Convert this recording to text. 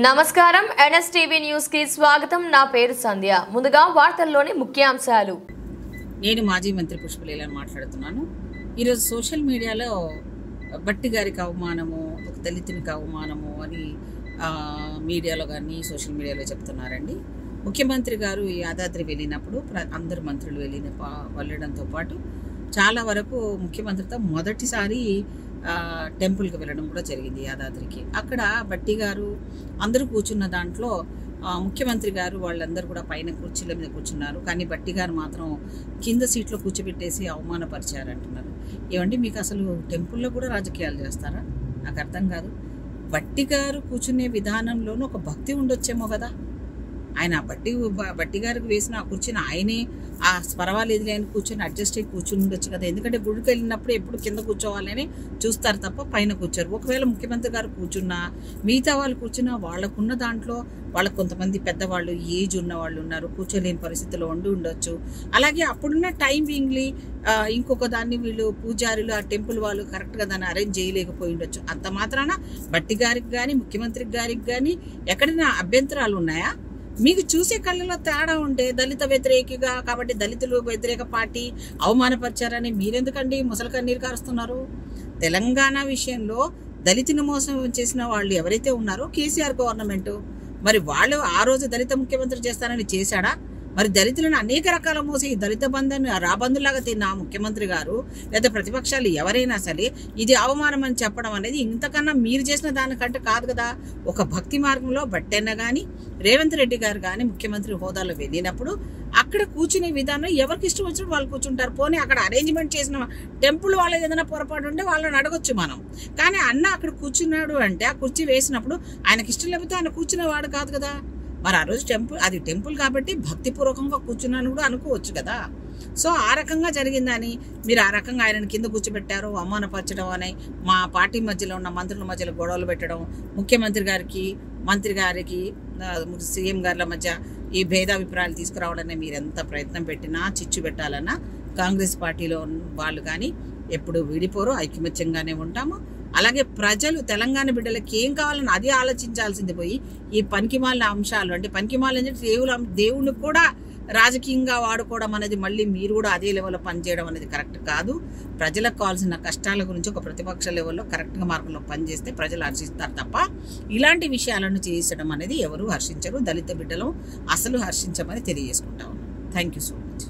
నమస్కారం NSTV news కి స్వాగతం. నా పేరు సంధ్య. ముందుగా వార్తల్లోని ముఖ్యాంశాలు. నేను మాజీ మంత్రి పుష్పలీలని మాట్లాడుతున్నాను. ఈరోజు సోషల్ మీడియాలో బట్టి గారికి అవమానము, ఒక దళితునికి అవమానము అని మీడియాలో కానీ సోషల్ మీడియాలో చెప్తున్నారండి. ముఖ్యమంత్రి గారు యాదాద్రి వెళ్ళినప్పుడు అందరు మంత్రులు వెళ్ళడంతో పాటు చాలా వరకు ముఖ్యమంత్రితో మొదటిసారి టెంపుల్కి వెళ్ళడం కూడా జరిగింది యాదాద్రికి. అక్కడ బట్టి గారు అందరూ కూర్చున్న దాంట్లో ముఖ్యమంత్రి గారు వాళ్ళందరూ కూడా పైన కుర్చీల మీద కూర్చున్నారు. కానీ బట్టి గారు మాత్రం కింద సీట్లో కూర్చోబెట్టేసి అవమానపరిచారు అంటున్నారు. ఏమండి, మీకు అసలు టెంపుల్లో కూడా రాజకీయాలు చేస్తారా? నాకు అర్థం కాదు. బట్టి గారు కూర్చునే విధానంలోనూ ఒక భక్తి ఉండొచ్చేమో కదా. ఆయన బట్టి గారికి వేసిన ఆ కూర్చుని ఆయనే పర్వాలేదు అని కూర్చొని అడ్జస్ట్ అయ్యి కూర్చుని ఉండొచ్చు కదా. ఎందుకంటే గుడికి వెళ్ళినప్పుడు ఎప్పుడు కింద కూర్చోవాలని చూస్తారు తప్ప పైన కూర్చోరు. ఒకవేళ ముఖ్యమంత్రి గారు కూర్చున్నా, మిగతా వాళ్ళు కూర్చున్నా, వాళ్ళకున్న దాంట్లో వాళ్ళకు కొంతమంది పెద్దవాళ్ళు ఏజ్ ఉన్న వాళ్ళు ఉన్నారు, కూర్చోలేని పరిస్థితిలో ఉండొచ్చు. అలాగే అప్పుడున్న టైమింగ్లీ ఇంకొక దాన్ని వీళ్ళు పూజారులు ఆ టెంపుల్ వాళ్ళు కరెక్ట్గా దాన్ని అరేంజ్ చేయలేకపోయి ఉండొచ్చు. అంత మాత్రాన బట్టి గారికి కానీ ముఖ్యమంత్రి గారికి కానీ ఎక్కడైనా అభ్యంతరాలు ఉన్నాయా? మీకు చూసే కళ్ళలో తేడా ఉంటే దళిత వ్యతిరేకిగా కాబట్టి దళితులు వ్యతిరేక పార్టీ అవమానపరిచారని మీరెందుకండి ముసలి కన్నీరు కారుస్తున్నారు? తెలంగాణ విషయంలో దళితుని మోసం చేసిన వాళ్ళు ఎవరైతే ఉన్నారో కేసీఆర్ గవర్నమెంట్, మరి వాళ్ళు ఆ రోజు దళిత ముఖ్యమంత్రి చేస్తానని చేశాడా? మరి దళితులను అనేక రకాల మోసి దళిత బంధాన్ని రాబందులాగా తిన్న ముఖ్యమంత్రి గారు లేదా ప్రతిపక్షాలు ఎవరైనా సరే ఇది అవమానం అని చెప్పడం అనేది ఇంతకన్నా మీరు చేసిన దానికంటే కాదు కదా. ఒక భక్తి మార్గంలో బట్టెన్న కానీ రేవంత్ రెడ్డి గారు కానీ ముఖ్యమంత్రి హోదాలో వెళ్ళినప్పుడు అక్కడ కూర్చునే విధానం ఎవరికి ఇష్టం వచ్చినప్పుడు వాళ్ళు కూర్చుంటారు. పోనీ అక్కడ అరేంజ్మెంట్ చేసిన టెంపుల్ వాళ్ళది ఏదైనా పొరపాటు ఉంటే వాళ్ళని అడగొచ్చు మనం. కానీ అన్న అక్కడ కూర్చున్నాడు అంటే ఆ కుర్చీ వేసినప్పుడు ఆయనకి ఇష్టం లేకపోతే ఆయన కూర్చునేవాడు కాదు కదా. మరి ఆ రోజు టెంపుల్ కాబట్టి భక్తిపూర్వకంగా కూర్చున్నాను కూడా అనుకోవచ్చు కదా. సో ఆ రకంగా జరిగిందని మీరు ఆ రకంగా ఆయనను కింద కూర్చోబెట్టారు, అవమానపరచడం అని మా పార్టీ మధ్యలో ఉన్న మంత్రుల మధ్యలో గొడవలు పెట్టడం, ముఖ్యమంత్రి గారికి మంత్రి గారికి సీఎం గారుల మధ్య ఈ భేదాభిప్రాయాలు తీసుకురావడానికి మీరు ఎంత ప్రయత్నం పెట్టినా చిచ్చు పెట్టాలన్నా కాంగ్రెస్ పార్టీలో వాళ్ళు కానీ ఎప్పుడు విడిపోరు, ఐకమత్యంగానే ఉంటాము. అలాగే ప్రజలు తెలంగాణ బిడ్డలకి ఏం కావాలని అది ఆలోచించాల్సింది పోయి ఈ పనికిమాలిన అంశాలు అంటే పనికిమాలి అంటే దేవుణ్ణి కూడా రాజకీయంగా వాడుకోవడం అనేది మళ్ళీ మీరు కూడా అదే లెవెల్లో పనిచేయడం అనేది కరెక్ట్ కాదు. ప్రజలకు కావాల్సిన కష్టాల గురించి ఒక ప్రతిపక్ష లెవెల్లో కరెక్ట్గా మార్గంలో పనిచేస్తే ప్రజలు హర్షిస్తారు తప్ప ఇలాంటి విషయాలను చేసడం అనేది ఎవరు హర్షించరు. దళిత బిడ్డలు అసలు హర్షించమని తెలియజేసుకుంటా ఉన్నాను. Thank you so much.